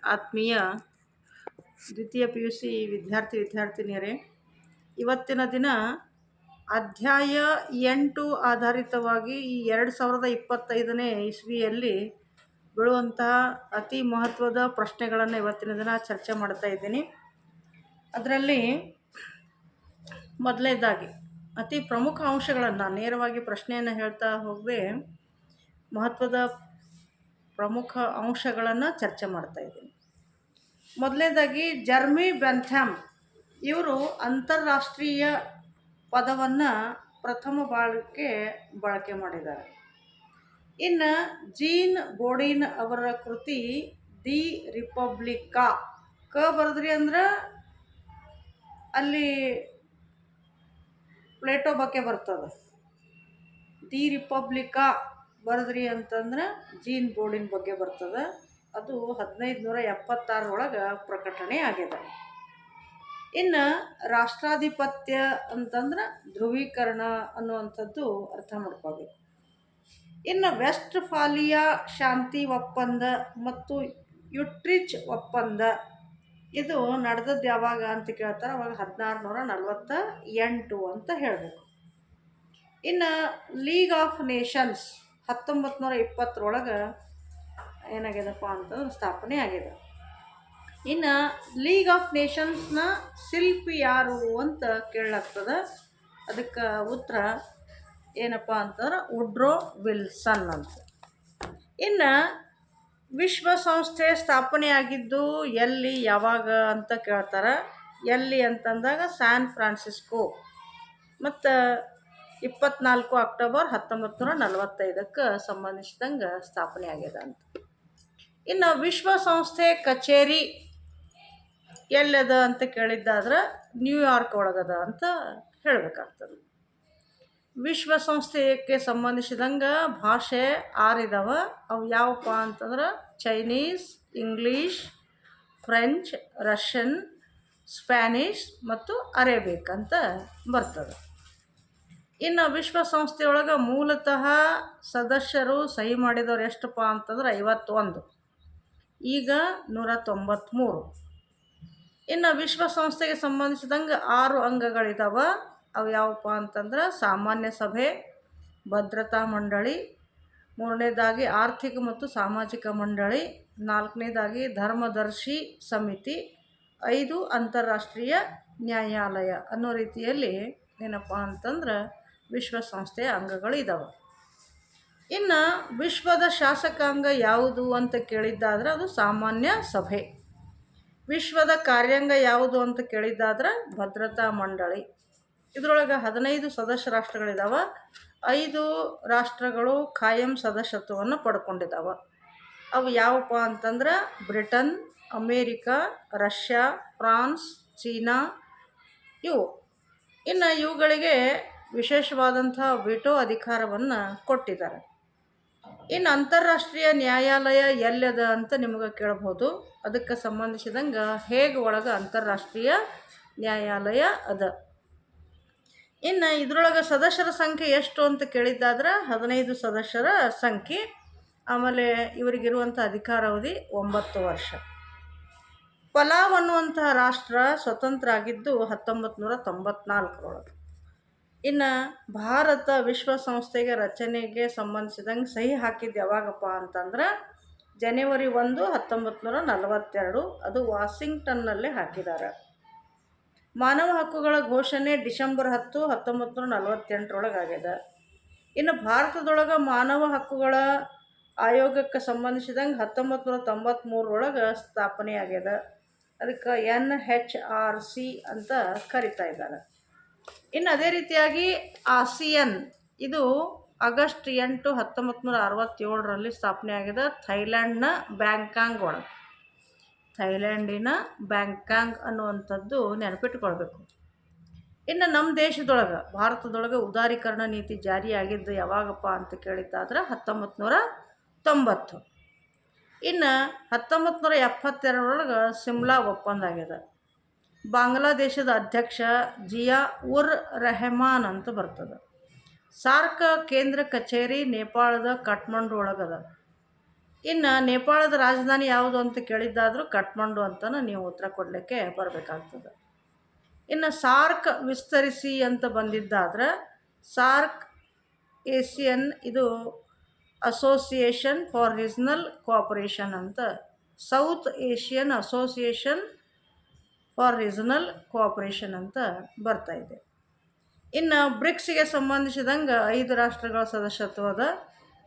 ಆತ್ಮೀಯ ದ್ವಿತೀಯ PUC ವಿದ್ಯಾರ್ಥಿನಿಯರೇ, ಇವತ್ತಿನ ದಿನ ಅಧ್ಯಾಯ 8 ಆಧಾರಿತವಾಗಿ ಈ 2025ನೇ ಇಸ್ವಿಯಲ್ಲಿ ಬೀಳುವಂತಹ ಅತಿ ಮಹತ್ವದ ಪ್ರಶ್ನೆಗಳನ್ನು ಇವತ್ತಿನ ದಿನ ಚರ್ಚೆ ಮಾಡ್ತಾ ಇದ್ದೀನಿ. ಅದರಲ್ಲಿ ಮೊದಲನೇದಾಗಿ ಅತಿ ಪ್ರಮುಖ ಅಂಶಗಳನ್ನು ನೇರವಾಗಿ ಪ್ರಶ್ನೆಯನ್ನು ಹೇಳ್ತಾ ಹೋಗದೆ ಮಹತ್ವದ ಪ್ರಮುಖ ಅಂಶಗಳನ್ನು ಚರ್ಚೆ ಮಾಡ್ತಾ ಇದ್ದೀನಿ. ಮೊದಲನೇದಾಗಿ ಜರ್ಮಿ ಬೆಂಥಮ್ ಇವರು ಅಂತಾರಾಷ್ಟ್ರೀಯ ಪದವನ್ನು ಪ್ರಥಮ ಬಳಕೆ ಮಾಡಿದ್ದಾರೆ. ಇನ್ನು ಜೀನ್ ಬೋಡಿನ್ ಅವರ ಕೃತಿ ದಿ ರಿಪಬ್ಲಿಕಾ, ಬರೆದ್ರಿ ಅಂದ್ರೆ ಅಲ್ಲಿ ಪ್ಲೇಟೋ ಬಗ್ಗೆ ಬರ್ತದೆ. ದಿ ರಿಪಬ್ಲಿಕಾ ಬರೆದ್ರಿ ಅಂತಂದ್ರೆ ಜೀನ್ ಬೋಡಿನ್ ಬಗ್ಗೆ ಬರ್ತದೆ. ಅದು 1576 ಪ್ರಕಟಣೆ ಆಗಿದೆ. ಇನ್ನು ರಾಷ್ಟ್ರಾಧಿಪತ್ಯ ಅಂತಂದ್ರೆ ಧ್ರುವೀಕರಣ ಅನ್ನುವಂಥದ್ದು ಅರ್ಥ ಮಾಡ್ಕೋಬೇಕು. ಇನ್ನು ವೆಸ್ಟ್ಫಾಲಿಯಾ ಶಾಂತಿ ಒಪ್ಪಂದ ಮತ್ತು ಯುಟ್ರಿಚ್ ಒಪ್ಪಂದ ಇದು ನಡೆದದ್ದು ಯಾವಾಗ ಅಂತ ಕೇಳ್ತಾರೆ. ಅವಾಗ 1648 ಅಂತ ಹೇಳಬೇಕು. ಇನ್ನು ಲೀಗ್ ಆಫ್ ನೇಷನ್ಸ್ 1920 ಏನಾಗ್ಯದಪ್ಪ ಅಂತಂದ್ರೆ ಸ್ಥಾಪನೆ ಆಗಿದೆ. ಇನ್ನು ಲೀಗ್ ಆಫ್ ನೇಷನ್ಸ್ನ ಶಿಲ್ಪಿ ಯಾರು ಅಂತ ಕೇಳಲಾಗ್ತದೆ. ಅದಕ್ಕೆ ಉತ್ತರ ಏನಪ್ಪ ಅಂತಂದ್ರೆ ವುಡ್ರೋ ವಿಲ್ಸನ್ ಅಂತ. ಇನ್ನು ವಿಶ್ವಸಂಸ್ಥೆ ಸ್ಥಾಪನೆ ಆಗಿದ್ದು ಎಲ್ಲಿ ಯಾವಾಗ ಅಂತ ಕೇಳ್ತಾರೆ. ಎಲ್ಲಿ ಅಂತಂದಾಗ ಸ್ಯಾನ್ ಫ್ರಾನ್ಸಿಸ್ಕೋ ಮತ್ತು 24 ಅಕ್ಟೋಬರ್ 1945ಕ್ಕೆ ಸಂಬಂಧಿಸಿದಂಗೆ ಸ್ಥಾಪನೆ ಆಗ್ಯದ ಅಂತ. ಇನ್ನು ವಿಶ್ವಸಂಸ್ಥೆ ಕಚೇರಿ ಎಲ್ಲದ ಅಂತ ಕೇಳಿದ್ದಾದ್ರೆ ನ್ಯೂಯಾರ್ಕ್ ಒಳಗದ ಅಂತ ಹೇಳಬೇಕಾಗ್ತದೆ. ವಿಶ್ವಸಂಸ್ಥೆಗೆ ಸಂಬಂಧಿಸಿದಂಗೆ ಭಾಷೆ 6 ಇದಾವೆ. ಅವು ಯಾವಪ್ಪ ಅಂತಂದ್ರೆ Chinese, English, French, Russian, Spanish ಮತ್ತು ಅರೇಬಿಕ್ ಅಂತ ಬರ್ತದೆ. ಇನ್ನು ವಿಶ್ವಸಂಸ್ಥೆಯೊಳಗೆ ಮೂಲತಃ ಸದಸ್ಯರು ಸಹಿ ಮಾಡಿದವರು ಎಷ್ಟಪ್ಪ ಅಂತಂದ್ರೆ 51, ಈಗ 193. ಇನ್ನು ವಿಶ್ವಸಂಸ್ಥೆಗೆ ಸಂಬಂಧಿಸಿದಂಗೆ 6 ಅಂಗಗಳಿದ್ದಾವೆ. ಅವು ಯಾವಪ್ಪ ಅಂತಂದ್ರೆ ಸಾಮಾನ್ಯ ಸಭೆ, ಭದ್ರತಾ ಮಂಡಳಿ, 3ನೇದಾಗಿ ಆರ್ಥಿಕ ಮತ್ತು ಸಾಮಾಜಿಕ ಮಂಡಳಿ, 4ನೇದಾಗಿ ಧರ್ಮದರ್ಶಿ ಸಮಿತಿ, 5 ಅಂತಾರಾಷ್ಟ್ರೀಯ ನ್ಯಾಯಾಲಯ ಅನ್ನೋ ರೀತಿಯಲ್ಲಿ ಏನಪ್ಪ ಅಂತಂದ್ರೆ ವಿಶ್ವಸಂಸ್ಥೆಯ ಅಂಗಗಳು ಇದ್ದಾವೆ. ಇನ್ನು ವಿಶ್ವದ ಶಾಸಕಾಂಗ ಯಾವುದು ಅಂತ ಕೇಳಿದ್ದಾದ್ರೆ ಅದು ಸಾಮಾನ್ಯ ಸಭೆ. ವಿಶ್ವದ ಕಾರ್ಯಾಂಗ ಯಾವುದು ಅಂತ ಕೇಳಿದ್ದಾದ್ರೆ ಭದ್ರತಾ ಮಂಡಳಿ. ಇದರೊಳಗೆ 15 ಸದಸ್ಯ ರಾಷ್ಟ್ರಗಳಿದ್ದಾವೆ. 5 ರಾಷ್ಟ್ರಗಳು ಖಾಯಂ ಸದಸ್ಯತ್ವವನ್ನು ಪಡ್ಕೊಂಡಿದ್ದಾವೆ. ಅವು ಯಾವಪ್ಪ ಅಂತಂದ್ರೆ Britain, America, Russia, France, China ಇವು. ಇನ್ನು ಇವುಗಳಿಗೆ ವಿಶೇಷವಾದಂಥ ವಿಟೋ ಅಧಿಕಾರವನ್ನು ಕೊಟ್ಟಿದ್ದಾರೆ. ಇನ್ನು ಅಂತಾರಾಷ್ಟ್ರೀಯ ನ್ಯಾಯಾಲಯ ಎಲ್ಲದ ಅಂತ ನಿಮಗೆ ಕೇಳ್ಬೋದು. ಅದಕ್ಕೆ ಸಂಬಂಧಿಸಿದಂಗೆ ಹೇಗ್ ಒಳಗೆ ಅಂತಾರಾಷ್ಟ್ರೀಯ ನ್ಯಾಯಾಲಯ ಅದ. ಇನ್ನು ಇದರೊಳಗೆ ಸದಸ್ಯರ ಸಂಖ್ಯೆ ಎಷ್ಟು ಅಂತ ಕೇಳಿದ್ದಾದ್ರೆ 15 ಸದಸ್ಯರ ಸಂಖ್ಯೆ. ಆಮೇಲೆ ಇವರಿಗಿರುವಂಥ ಅಧಿಕಾರಾವಧಿ 9 ವರ್ಷ. ಪಲಾವ್ ಅನ್ನುವಂತಹ ರಾಷ್ಟ್ರ ಸ್ವತಂತ್ರ ಆಗಿದ್ದು 1994. ಇನ್ನು ಭಾರತ ವಿಶ್ವಸಂಸ್ಥೆಗೆ ರಚನೆಗೆ ಸಂಬಂಧಿಸಿದಂಗೆ ಸಹಿ ಹಾಕಿದ್ದು ಯಾವಾಗಪ್ಪ ಅಂತಂದ್ರೆ ಜನವರಿ 1, 1942. ಅದು ವಾಷಿಂಗ್ಟನ್ನಲ್ಲೇ ಹಾಕಿದ್ದಾರೆ. ಮಾನವ ಹಕ್ಕುಗಳ ಘೋಷಣೆ ಡಿಸೆಂಬರ್ 10, 1948 ಆಗ್ಯದ. ಇನ್ನು ಭಾರತದೊಳಗೆ ಮಾನವ ಹಕ್ಕುಗಳ ಆಯೋಗಕ್ಕೆ ಸಂಬಂಧಿಸಿದಂಗೆ 1993 ಸ್ಥಾಪನೆ ಆಗ್ಯದ. ಅದಕ್ಕೆ NHRC ಅಂತ ಕರಿತಾ ಇದ್ದಾರೆ. ಇನ್ನು ಅದೇ ರೀತಿಯಾಗಿ ಆಸಿಯನ್ ಇದು ಆಗಸ್ಟ್ 8, 1967 ಸ್ಥಾಪನೆ ಆಗಿದೆ. ಥೈಲ್ಯಾಂಡ್ನ ಬ್ಯಾಂಕಾಂಗ್ ಒಳಗೆ. ಥೈಲ್ಯಾಂಡಿನ ಬ್ಯಾಂಕಾಂಗ್ ಅನ್ನುವಂಥದ್ದು ನೆನಪಿಟ್ಕೊಳ್ಬೇಕು. ಇನ್ನು ನಮ್ಮ ದೇಶದೊಳಗೆ ಭಾರತದೊಳಗೆ ಉದಾರೀಕರಣ ನೀತಿ ಜಾರಿಯಾಗಿದ್ದು ಯಾವಾಗಪ್ಪ ಅಂತ ಕೇಳಿದ್ದಾದ್ರೆ 1990. ಇನ್ನು 1972 ಸಿಮ್ಲಾ ಒಪ್ಪಂದ ಆಗಿದೆ. ಬಾಂಗ್ಲಾದೇಶದ ಅಧ್ಯಕ್ಷ ಜಿಯಾ ಉರ್ ರೆಹಮಾನ್ ಅಂತ ಬರ್ತದೆ. ಸಾರ್ಕ್ ಕೇಂದ್ರ ಕಚೇರಿ ನೇಪಾಳದ ಕಾಠ್ಮಂಡು ಒಳಗದ. ಇನ್ನು ನೇಪಾಳದ ರಾಜಧಾನಿ ಯಾವುದು ಅಂತ ಕೇಳಿದ್ದಾದರೂ ಕಠ್ಮಂಡು ಅಂತಲೂ ನೀವು ಉತ್ತರ ಕೊಡಲಿಕ್ಕೆ ಬರಬೇಕಾಗ್ತದೆ. ಇನ್ನು ಸಾರ್ಕ್ ವಿಸ್ತರಿಸಿ ಅಂತ ಬಂದಿದ್ದಾದ್ರೆ ಸಾರ್ಕ್ ಏಸಿಯನ್ ಇದು ಅಸೋಸಿಯೇಷನ್ ಫಾರ್ ರೀಜ್ನಲ್ ಕೋಆಪರೇಷನ್ ಅಂತ, south Asian association for regional cooperation ಅಂತ ಬರ್ತಾ ಇದೆ. ಇನ್ನು ಬ್ರಿಕ್ಸ್ಗೆ ಸಂಬಂಧಿಸಿದಂಗೆ 5 ರಾಷ್ಟ್ರಗಳ ಸದಸ್ಯತ್ವದ,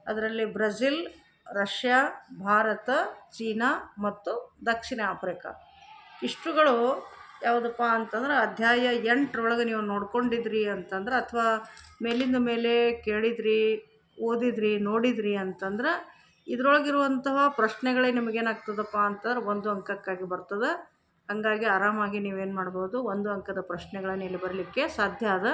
ಅದರಲ್ಲಿ ಬ್ರೆಜಿಲ್, ರಷ್ಯಾ, ಭಾರತ, ಚೀನಾ ಮತ್ತು ದಕ್ಷಿಣ ಆಫ್ರಿಕಾ. ಇಷ್ಟುಗಳು ಯಾವುದಪ್ಪ ಅಂತಂದ್ರೆ ಅಧ್ಯಾಯ 8 ನೀವು ನೋಡ್ಕೊಂಡಿದ್ರಿ ಅಂತಂದ್ರೆ, ಅಥವಾ ಮೇಲಿಂದ ಮೇಲೆ ಕೇಳಿದ್ರಿ, ಓದಿದ್ರಿ, ನೋಡಿದ್ರಿ ಅಂತಂದ್ರೆ ಇದರೊಳಗಿರುವಂತಹ ಪ್ರಶ್ನೆಗಳೇ ನಿಮಗೇನಾಗ್ತದಪ್ಪ ಅಂತಂದ್ರೆ 1 ಅಂಕಕ್ಕಾಗಿ ಬರ್ತದೆ. ಹಂಗಾಗಿ ಆರಾಮಾಗಿ ನೀವೇನು ಮಾಡ್ಬೋದು, 1 ಅಂಕದ ಪ್ರಶ್ನೆಗಳನ್ನು ಇಲ್ಲಿ ಬರಲಿಕ್ಕೆ ಸಾಧ್ಯ ಅದ.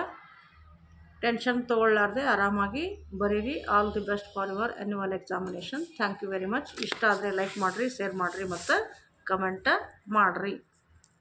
ಟೆನ್ಷನ್ ತೊಗೊಳ್ಳಾರ್ದೆ ಆರಾಮಾಗಿ ಬರೀರಿ. All the best for your annual examination. Thank you very much. ಇಷ್ಟ ಆದರೆ ಲೈಕ್ ಮಾಡಿರಿ, ಶೇರ್ ಮಾಡಿರಿ ಮತ್ತು ಕಮೆಂಟ ಮಾಡಿರಿ.